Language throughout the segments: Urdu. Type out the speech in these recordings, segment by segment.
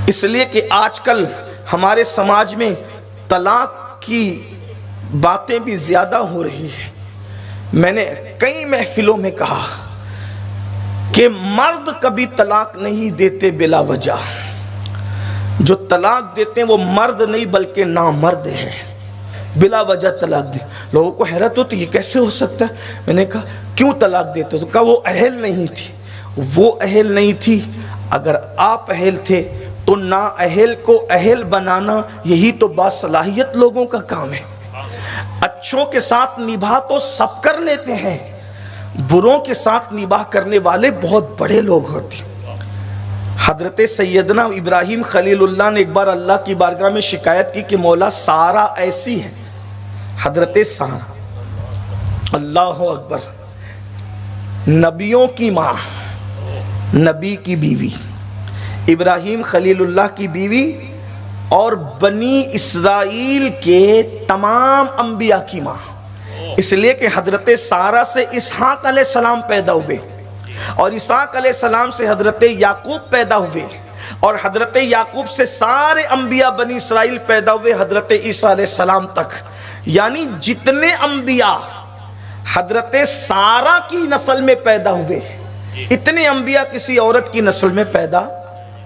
اس لیے کہ آج کل ہمارے سماج میں طلاق کی باتیں بھی زیادہ ہو رہی ہیں. میں نے کئی محفلوں میں کہا کہ مرد کبھی طلاق نہیں دیتے بلا وجہ. جو طلاق دیتے ہیں وہ مرد نہیں بلکہ نامرد ہیں. بلا وجہ طلاق دے. لوگوں کو حیرت ہوتی یہ کیسے ہو سکتا ہے. میں نے کہا کیوں طلاق دیتے ہو؟ تو کہا وہ اہل نہیں تھی. وہ اہل نہیں تھی. اگر آپ اہل تھے تو نااہل کو اہل بنانا یہی تو باصلاحیت لوگوں کا کام ہے. اچھوں کے ساتھ نباہ تو سب کر لیتے ہیں, بروں کے ساتھ نباہ کرنے والے بہت بڑے لوگ ہوتے ہیں. حضرت سیدنا ابراہیم خلیل اللہ نے ایک بار اللہ کی بارگاہ میں شکایت کی کہ مولا سارا ایسی ہے. حضرت سارا, اللہ اکبر, نبیوں کی ماں, نبی کی بیوی, ابراہیم خلیل اللہ کی بیوی اور بنی اسرائیل کے تمام انبیاء کی ماں. اس لیے کہ حضرت سارا سے اسحاق علیہ السلام پیدا ہوئے اور اسحاق علیہ السلام سے حضرت یعقوب پیدا ہوئے اور حضرت یعقوب سے سارے انبیاء بنی اسرائیل پیدا ہوئے حضرت عیسیٰ علیہ السلام تک. یعنی جتنے انبیاء حضرت سارا کی نسل میں پیدا ہوئے اتنے انبیاء کسی عورت کی نسل میں پیدا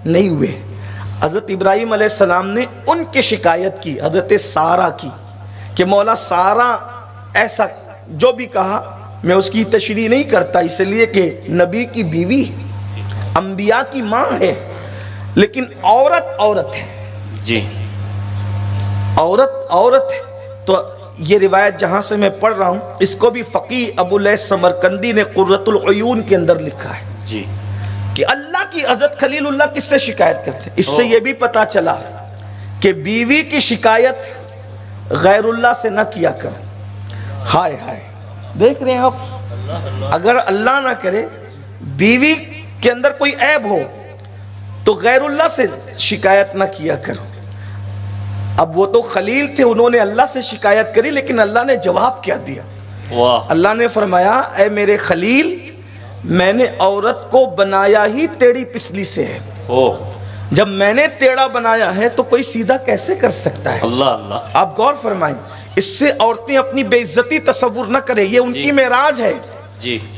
نہیں ہوئے. حضرت ابراہیم علیہ السلام نے ان کی شکایت کی حضرت سارا کی کہ مولا سارا ایسا, جو بھی کہا میں اس کی تشریح نہیں کرتا اس لیے کہ نبی کی بیوی انبیاء کی ماں ہے, لیکن عورت ہے جی, عورت ہے. تو یہ روایت جہاں سے میں پڑھ رہا ہوں اس کو بھی فقیہ ابو لیث سمرقندی نے قرۃ العیون کے اندر لکھا ہے جی, کہ اللہ کی حضرت خلیل اللہ کس سے شکایت کرتے. اس سے یہ بھی پتا چلا کہ بیوی کی شکایت غیر اللہ سے نہ کیا کرو. ہائے ہائے, دیکھ رہے ہیں آپ, اگر اللہ نہ کرے بیوی کے اندر کوئی عیب ہو تو غیر اللہ سے شکایت نہ کیا کرو. اب وہ تو خلیل تھے, انہوں نے اللہ سے شکایت کری لیکن اللہ نے جواب کیا دیا. اللہ نے فرمایا اے میرے خلیل میں نے عورت کو بنایا ہی ٹیڑھی پسلی سے ہے. جب میں نے ٹیڑھا بنایا ہے تو کوئی سیدھا کیسے کر سکتا ہے. اللہ آپ غور فرمائیں, اس سے عورتیں اپنی بے عزتی تصور نہ کریں. یہ ان کی معراج ہے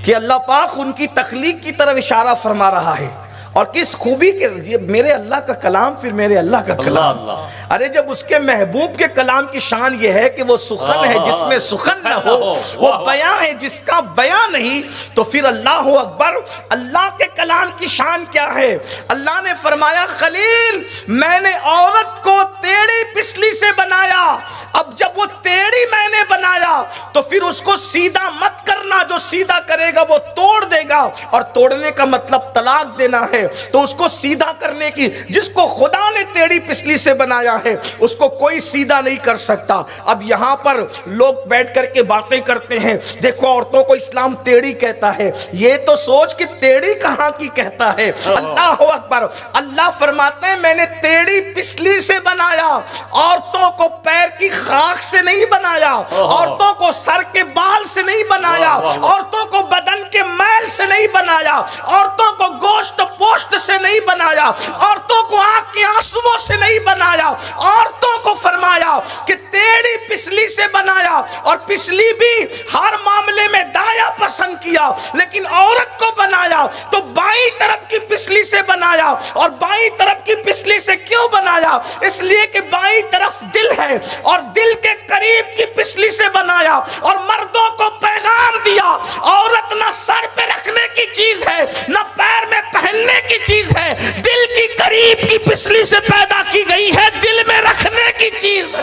کہ اللہ پاک ان کی تخلیق کی طرف اشارہ فرما رہا ہے اور کس خوبی کے میرے اللہ کا کلام پھر میرے اللہ کا کلام. ارے جب اس کے محبوب کے کلام کی شان یہ ہے کہ وہ سخن ہے جس میں سخن نہ ہو, وہ بیان ہے جس کا بیان نہیں, تو پھر اللہ اکبر, اللہ کے کلام کی شان کیا ہے. اللہ نے فرمایا خلیل میں نے عورت کو ٹیڑھی پسلی سے بنایا. اب جب وہ ٹیڑھی میں نے بنایا تو پھر اس کو سیدھا مت کرنا, جو سیدھا کرے گا وہ توڑ دے گا, اور توڑنے کا مطلب طلاق دینا ہے. تو اس کو سیدھا کرنے کی, جس کو خدا نے ٹیڑھی پسلی سے بنایا ہے اس کو کوئی سیدھا نہیں کر سکتا. اب یہاں پر لوگ بیٹھ کر کے باتیں کرتے ہیں, دیکھو عورتوں کو اسلام ٹیڑھی کہتا ہے. یہ تو سوچ کہ ٹیڑھی کہاں کی کہتا ہے. اللہ اکبر, اللہ فرماتے ہیں میں نے ٹیڑھی پسلی سے بنایا, عورتوں کو پیر کی خاک سے نہیں بنایا, عورتوں کو سر کے بال سے نہیں بنایا, عورتوں کو بدن کے میل سے نہیں بنایا, عورتوں کو گوشت پوشت سے نہیں بنایا, عورتوں کو آنکھ کے آنسوؤں سے نہیں بنایا. عورتوں کو فرمایا کہ ٹیڑھی پسلی سے بنایا, اور پسلی بھی ہر معاملے میں دایا پسند کیا, لیکن عورت کو بنایا تو بائیں طرف کی پسلی سے بنایا. اور بائیں طرف کی پسلی سے کیوں بنایا؟ اس لیے کہ بائیں طرف دل ہے اور دل کے قریب کی پسلی سے بنایا. اور مردوں کو پیغام دیا عورت نہ سر پہ رکھنے کی چیز ہے نہ پیر میں پہننے کی چیز ہے, دل کی قریب کی پسلی سے پیدا کی گئی ہے, دل میں رکھنے کی چیز ہے.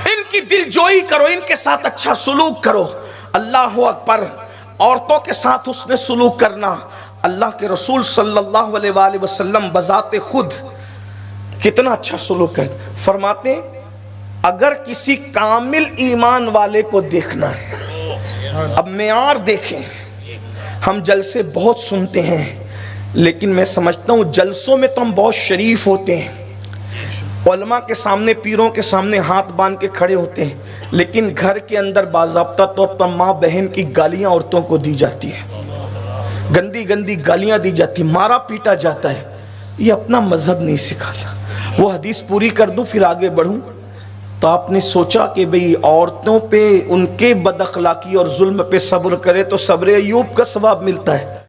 ان کی دل جوئی کرو, ان کے ساتھ اچھا سلوک کرو. اللہ اکبر, عورتوں کے ساتھ حسن سلوک کرنا. اللہ کے رسول صلی اللہ علیہ وآلہ وسلم بذات خود کتنا اچھا سلوک کرتے. فرماتے اگر کسی کامل ایمان والے کو دیکھنا ہے, اب معیار دیکھیں, ہم جلسے بہت سنتے ہیں لیکن میں سمجھتا ہوں جلسوں میں تو ہم بہت شریف ہوتے ہیں, علماء کے سامنے پیروں کے سامنے ہاتھ باندھ کے کھڑے ہوتے ہیں, لیکن گھر کے اندر باضابطہ طور پر ماں بہن کی گالیاں عورتوں کو دی جاتی ہیں. گندی گندی گالیاں دی جاتی، مارا پیٹا جاتا ہے، یہ اپنا مذہب نہیں سکھاتا۔ وہ حدیث پوری کر دوں پھر آگے بڑھوں۔ تو آپ نے سوچا کہ بھئی عورتوں پہ ان کے بد اخلاقی اور ظلم پہ صبر کرے تو صبر ایوب کا ثواب ملتا ہے۔